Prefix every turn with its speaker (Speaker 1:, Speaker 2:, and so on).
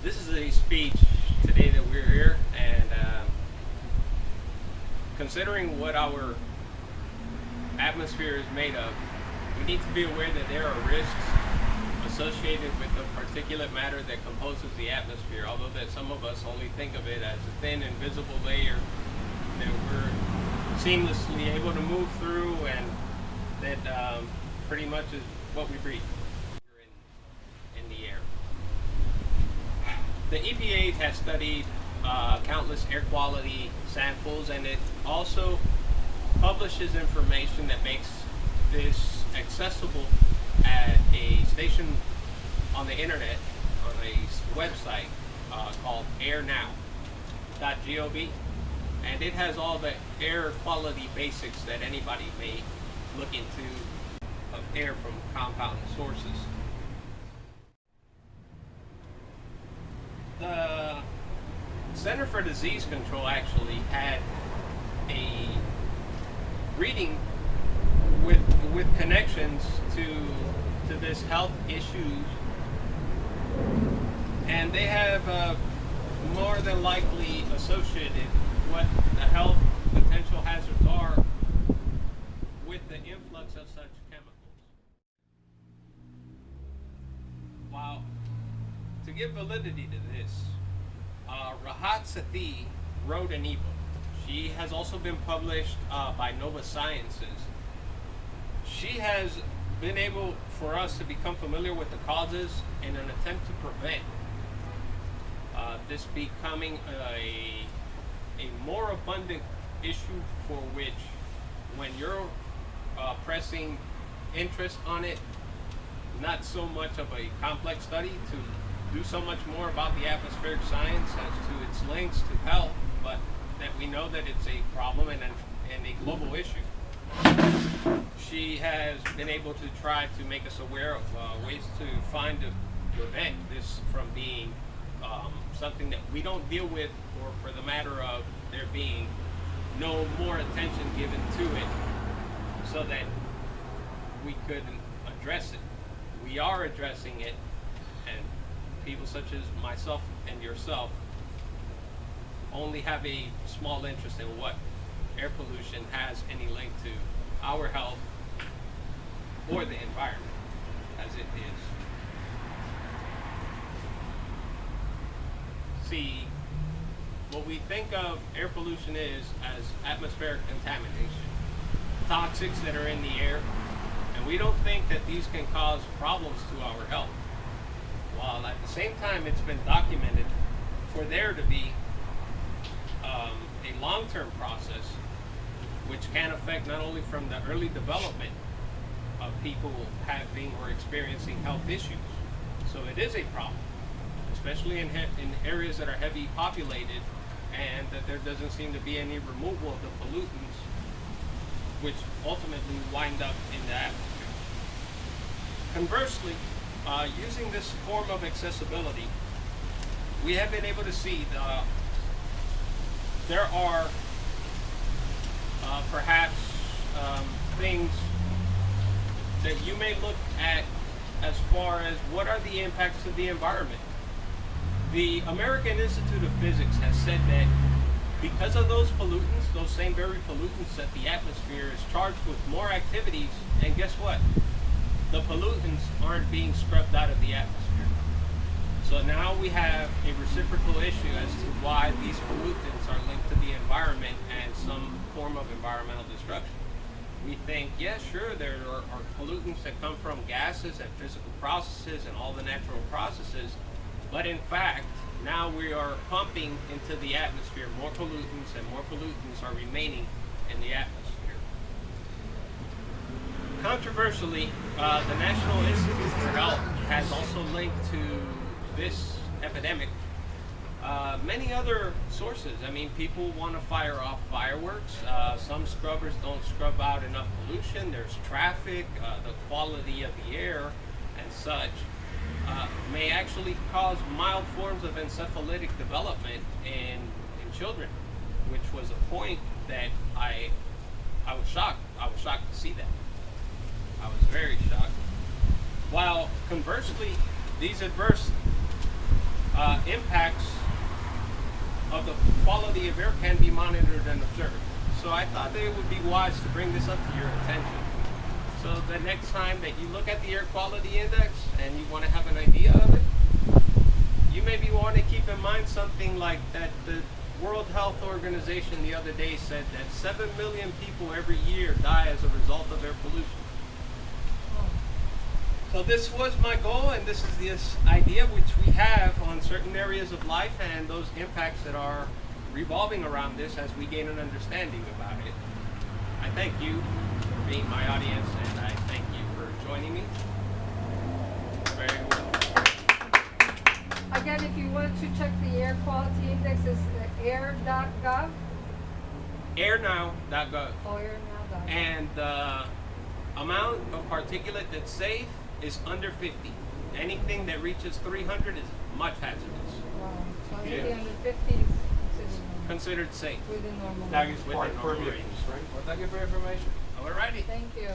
Speaker 1: This is a speech today that we're here, and considering what our atmosphere is made of, we need to be aware that there are risks associated with the particulate matter that composes the atmosphere, although that some of us only think of it as a thin, invisible layer that we're seamlessly able to move through, and that pretty much is what we breathe in the air. The EPA has studied countless air quality samples, and it also publishes information that makes this accessible at a station on the internet, on a website called airnow.gov, and it has all the air quality basics that anybody may look into of air from compound sources. The Center for Disease Control actually had a reading with connections to this health issues, and they have more than likely associated what the health potential hazards are with the influx of such chemicals. While to give validity to this, Rahat Sethi wrote an ebook. She has also been published by Nova Sciences. She has been able for us to become familiar with the causes in an attempt to prevent this becoming a more abundant issue, for which, when you're pressing interest on it, not so much of a complex study to do so much more about the atmospheric science as to its links to health, but that we know that it's a problem and a global issue. She has been able to try to make us aware of ways to find to prevent this from being something that we don't deal with, or for the matter of there being no more attention given to it, so that we could address it. We are addressing it, and people such as myself and yourself only have a small interest in what air pollution has any link to our health or the environment as it is. See, what we think of air pollution is as atmospheric contamination, toxics that are in the air, and we don't think that these can cause problems to our health. While at the same time, it's been documented for there to be a long-term process which can affect not only from the early development of people having or experiencing health issues. So it is a problem, especially in areas that are heavy populated, and that there doesn't seem to be any removal of the pollutants, which ultimately wind up in the atmosphere. Conversely, using this form of accessibility, we have been able to see there are perhaps things that you may look at as far as what are the impacts to the environment. The American Institute of Physics has said that because of those pollutants, those same very pollutants, that the atmosphere is charged with more activities, and guess what? The pollutants aren't being scrubbed out of the atmosphere. So now we have a reciprocal issue as to why these pollutants are linked to the environment and some form of environmental destruction. We think, yeah, sure, there are pollutants that come from gases and physical processes and all the natural processes, but in fact, now we are pumping into the atmosphere more pollutants, and more pollutants are remaining in the atmosphere. Controversially, the National Institute for Health has also linked to this epidemic many other sources. I mean, people want to fire off fireworks. Some scrubbers don't scrub out enough pollution. There's traffic, the quality of the air and such may actually cause mild forms of encephalitic development in children, which was a point that I was shocked. I was shocked to see that. I was very shocked. While conversely, these adverse impacts of the quality of air can be monitored and observed. So I thought that it would be wise to bring this up to your attention. So the next time that you look at the air quality index and you want to have an idea of it, you maybe want to keep in mind something like that the World Health Organization the other day said that 7 million people every year die as a result of air pollution. So this was my goal, and this is this idea which we have on certain areas of life and those impacts that are revolving around this as we gain an understanding about it. I thank you for being my audience, and I thank you for joining me. Very well.
Speaker 2: Again, if you wanted to check the air quality index, it's air.gov.
Speaker 1: Airnow.gov.
Speaker 2: Oh, airnow.gov.
Speaker 1: And the amount of particulate that's safe is under 50. Anything that reaches 300 is much hazardous.
Speaker 2: Wow. So
Speaker 1: Yeah.
Speaker 2: anything under 50 is
Speaker 1: Considered safe.
Speaker 2: within normal.
Speaker 3: That is
Speaker 1: Within
Speaker 3: part
Speaker 1: normal
Speaker 3: permeables,
Speaker 1: range.
Speaker 3: right? Well, thank you for your information.
Speaker 1: Alrighty.
Speaker 2: Thank you.